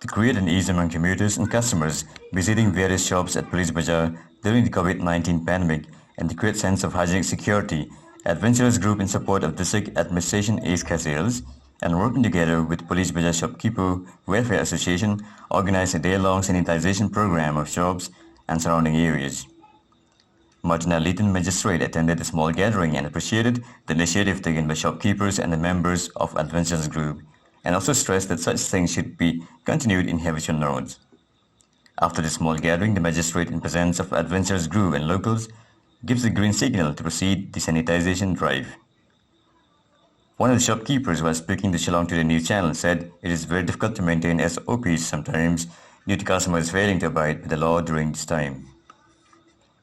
to create an ease among commuters and customers visiting various shops at Police Bazaar during the COVID-19 pandemic and to create sense of hygienic security. Adventurers Group, in support of District Administration Ace Sales and working together with Police Bazaar Shopkeeper Welfare Association, organized a day-long sanitization program of shops and surrounding areas. Martina Leeton, magistrate, attended a small gathering and appreciated the initiative taken by shopkeepers and the members of Adventurers Group, and also stressed that such things should be continued in Havisham roads. After the small gathering, the magistrate, in presence of Adventurers Group and locals, gives the green signal to proceed the sanitization drive. One of the shopkeepers, while speaking to Shillong to the news channel, said it is very difficult to maintain SOPs sometimes due to customers failing to abide by the law during this time.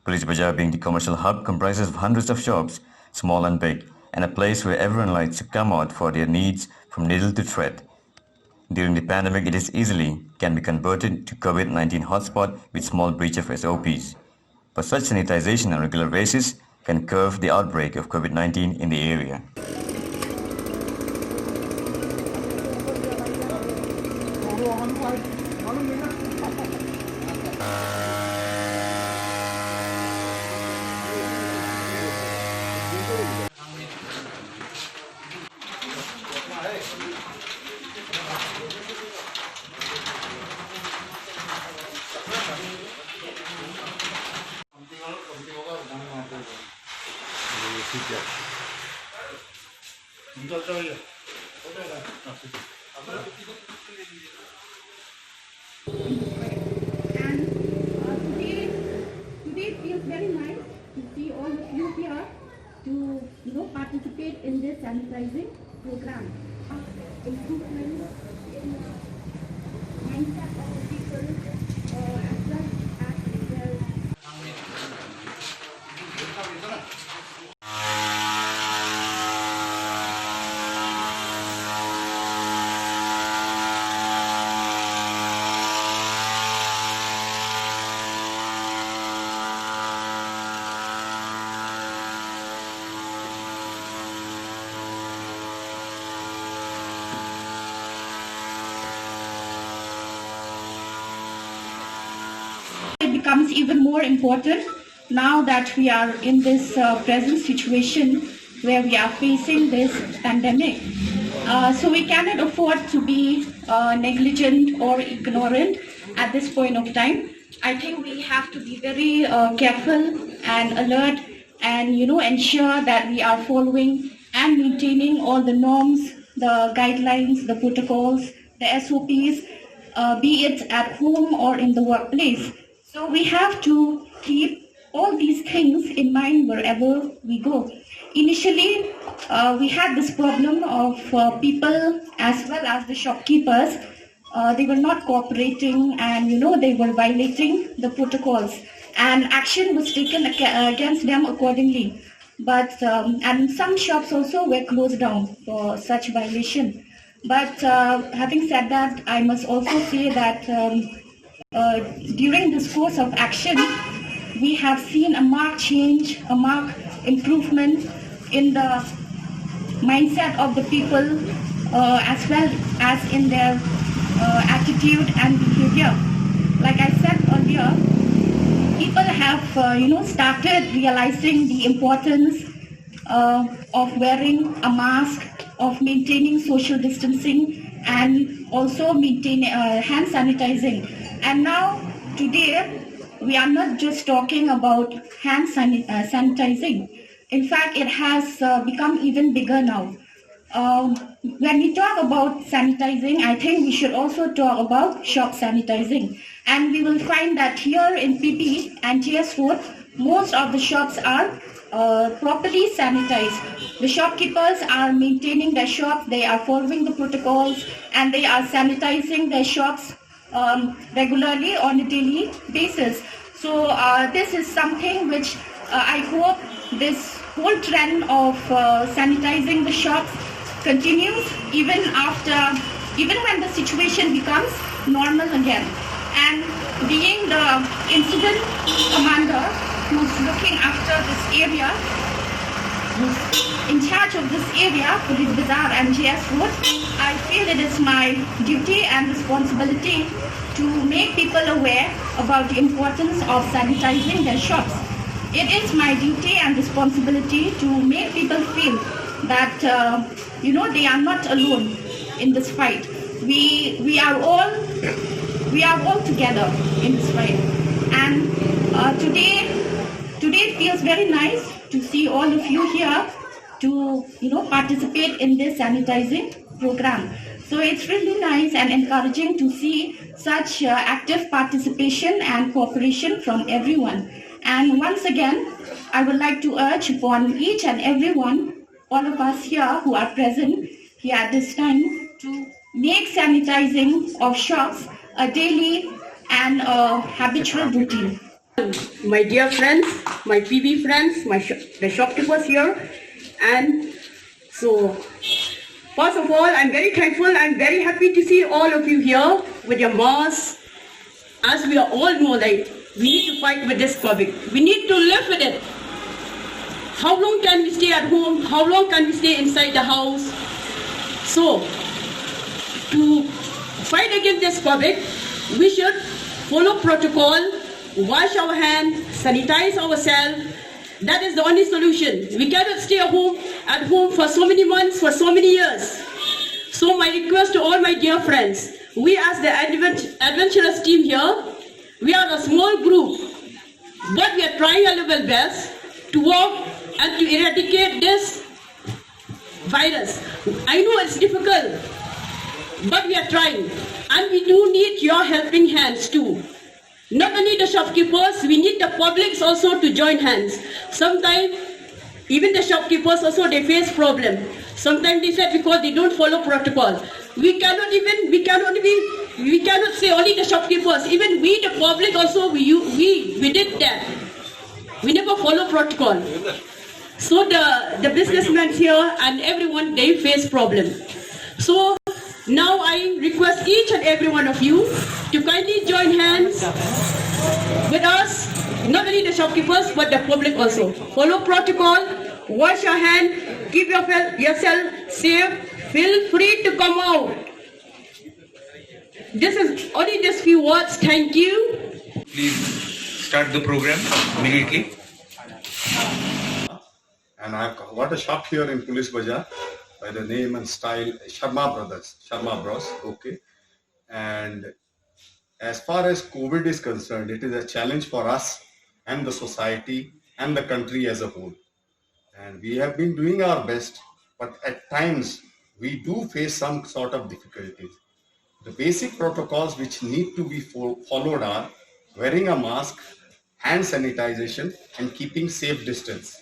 Police Bazaar, being the commercial hub, comprises of hundreds of shops, small and big, and a place where everyone likes to come out for their needs from needle to thread. During the pandemic, it is easily can be converted to COVID-19 hotspot with small breach of SOPs. But such sanitization on a regular basis can curb the outbreak of COVID-19 in the area. Today feels very nice to see all of you here to participate in this sanitizing program. Improvement in mindset of the people as well as their it becomes even more important now that we are in this present situation where we are facing this pandemic. So we cannot afford to be negligent or ignorant at this point of time. I think we have to be very careful and alert and ensure that we are following and maintaining all the norms, the guidelines, the protocols, the SOPs, be it at home or in the workplace. So we have to keep all these things in mind wherever we go. Initially, we had this problem of people as well as the shopkeepers. They were not cooperating and they were violating the protocols, and action was taken against them accordingly. But and some shops also were closed down for such violation. But having said that, I must also say that during this course of action, we have seen a marked change, a marked improvement in the mindset of the people as well as in their attitude and behavior. Like I said earlier, people have started realizing the importance of wearing a mask, of maintaining social distancing, and also maintain hand sanitizing. And now today we are not just talking about hand sanitizing. In fact, it has become even bigger now. When we talk about sanitizing, I think we should also talk about shop sanitizing. And we will find that here in PP and TS4, most of the shops are properly sanitized. The shopkeepers are maintaining their shops, they are following the protocols, and they are sanitizing their shops regularly on a daily basis. So this is something which I hope this whole trend of sanitizing the shops continues even when the situation becomes normal again. And being the incident commander who's looking after this area, who's in charge of this area, Police Bazaar and JS Road, I feel it is my duty and responsibility to make people aware about the importance of sanitizing their shops. It is my duty and responsibility to make people feel that they are not alone in this fight. We are all together in this fight. And today it feels very nice to see all of you here to participate in this sanitizing program. So it's really nice and encouraging to see such active participation and cooperation from everyone. And once again, I would like to urge upon each and everyone, all of us here who are present here at this time, to make sanitizing of shops a daily and a habitual routine. My dear friends, my PB friends, the shopkeepers here, and so first of all, I'm very thankful. I'm very happy to see all of you here with your masks. As we all know, like, we need to fight with this COVID. We need to live with it. How long can we stay at home? How long can we stay inside the house? So, to fight against this COVID, we should follow protocol, wash our hands, sanitize ourselves. That is the only solution. We cannot stay at home for so many months, for so many years. So my request to all my dear friends, we as the adventurous team here, we are a small group, but we are trying our level best to work and to eradicate this virus. I know it's difficult, but we are trying. And we do need your helping hands too. Not only the shopkeepers, we need the publics also to join hands. Sometimes, even the shopkeepers also, they face problem. Sometimes they say because they don't follow protocol. We cannot say only the shopkeepers. Even we, the public also, we did that. We never follow protocol. So the businessmen here and everyone, they face problem. So now I request each and every one of you to kindly join hands with us, not only the shopkeepers, but the public also. Follow protocol, wash your hand, keep yourself safe, feel free to come out. This is only just few words. Thank you. Please start the program immediately. And I've got a shop here in Police Bazaar by the name and style Sharma Bros. Okay. And as far as COVID is concerned, it is a challenge for us and the society and the country as a whole. And we have been doing our best, but at times we do face some sort of difficulties. The basic protocols which need to be followed are wearing a mask, hand sanitization, and keeping safe distance.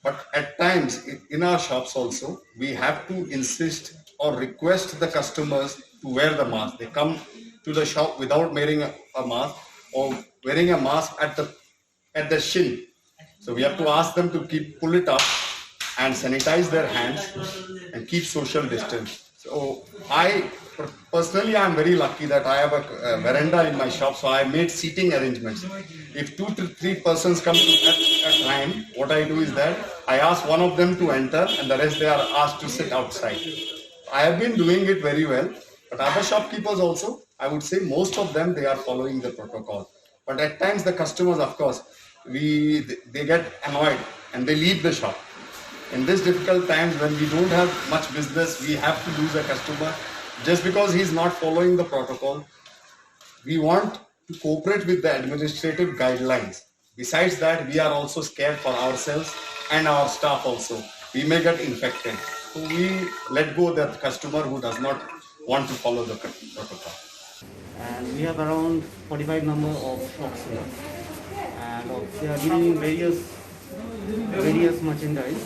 But at times in our shops also, we have to insist or request the customers to wear the mask. They come to the shop without wearing a mask or wearing a mask at the shin. So we have to ask them to pull it up and sanitize their hands and keep social distance. So personally, I'm very lucky that I have a veranda in my shop, so I made seating arrangements. If 2 to 3 persons come at a time, what I do is that I ask one of them to enter and the rest they are asked to sit outside. I have been doing it very well, but other shopkeepers also, I would say most of them, they are following the protocol. But at times the customers, of course, they get annoyed and they leave the shop. In these difficult times when we don't have much business, we have to lose a customer just because he's not following the protocol. We want to cooperate with the administrative guidelines. Besides that, we are also scared for ourselves and our staff also. We may get infected. So we let go the customer who does not want to follow the protocol. And we have around 45 number of shops here. And they are giving various merchandise.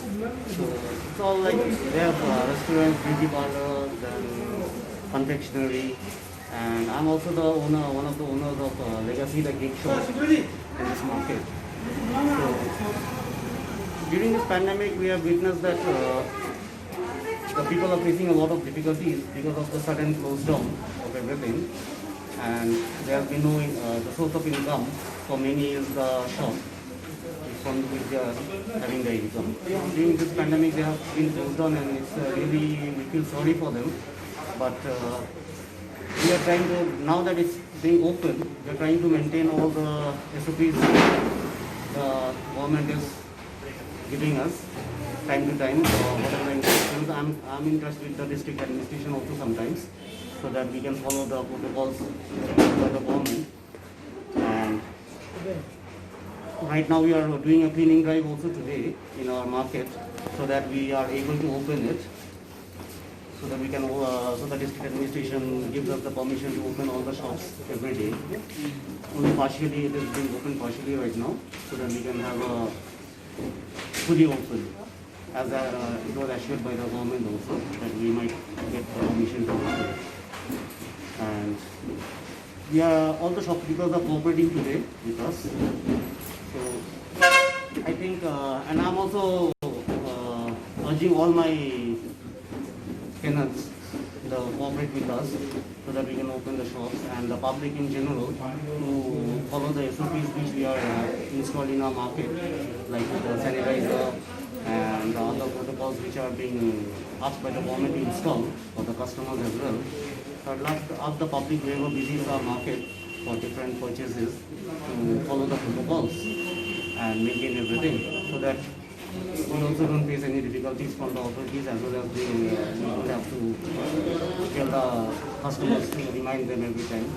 So it's all like they have restaurants, beauty parlors, and confectionery. And I'm also one of the owners of Legacy, the cake shop in this market. So during this pandemic, we have witnessed that the people are facing a lot of difficulties because of the sudden close down of everything. And there has been no the source of income for many is the shop. from which they are having the income. During this pandemic, they have been closed down, and it's really, we feel sorry for them. But we are trying to, now that it's being open, we are trying to maintain all the SOPs the government is giving us time to time, whatever instructions. I'm in touch with the district administration also sometimes, so that we can follow the protocols by the government. And right now we are doing a cleaning drive also today in our market, so that we are able to open it, so that we can, so the district administration gives us the permission to open all the shops every day. Only partially, it is being open partially right now, so that we can have a fully open, as it was assured by the government also, that we might get permission to open. And we are, all the shopkeepers are cooperating today with us. So I think, and I'm also urging all my tenants to cooperate with us, so that we can open the shops, and the public in general to follow the SOPs which we are installed in our market, like the sanitizer and the other protocols which are being asked by the government to install for the customers as well. So I'd like to ask the public, whoever visits our market for different purchases, to follow the protocols and maintain everything, so that we also don't face any difficulties from the authorities, as well as we don't have to tell the customers to remind them every time.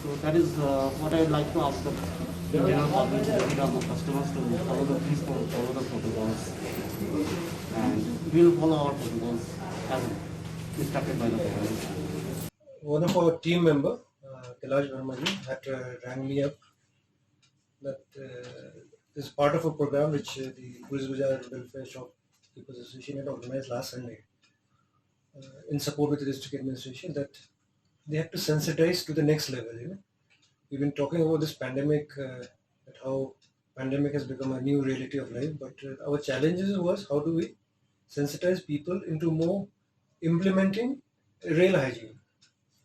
So that is what I would like to ask the general public, the customers, to follow the protocols, and we will follow our protocols as instructed by the government. One of our team member, Kailash Verma, had rang me up that this is part of a program which the Police Bazaar Welfare Shopkeepers Association had organized last Sunday in support with the district administration, that they have to sensitize to the next level. We've been talking about this pandemic, that how pandemic has become a new reality of life, but our challenges was how do we sensitize people into more implementing real hygiene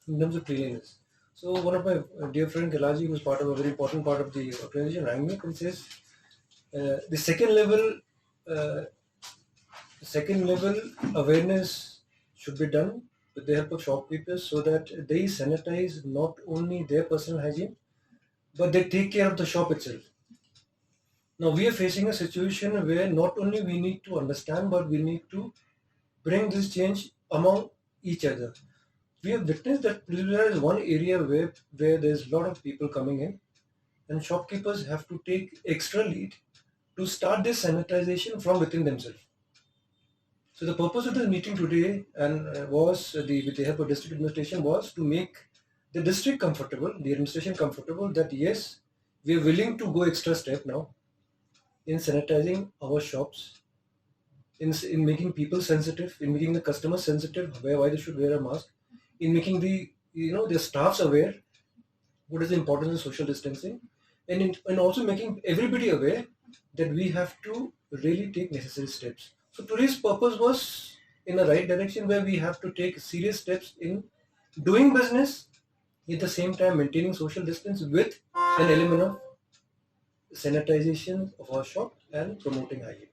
in terms of cleanliness. So one of my dear friend Kailash, who was part of a very important part of the organization, rang me and says the second level awareness should be done with the help of shopkeepers, so that they sanitize not only their personal hygiene, but they take care of the shop itself. Now we are facing a situation where not only we need to understand, but we need to bring this change among each other. We have witnessed that Police Bazaar is one area where there's a lot of people coming in, and shopkeepers have to take extra lead to start this sanitization from within themselves. So the purpose of this meeting today was with the help of district administration, was to make the district comfortable, the administration comfortable, that yes, we are willing to go extra step now in sanitizing our shops, in making people sensitive, in making the customers sensitive why they should wear a mask, in making the staffs aware what is the importance of social distancing, and also making everybody aware that we have to really take necessary steps. So today's purpose was in the right direction, where we have to take serious steps in doing business, at the same time maintaining social distance with an element of sanitization of our shop and promoting hygiene.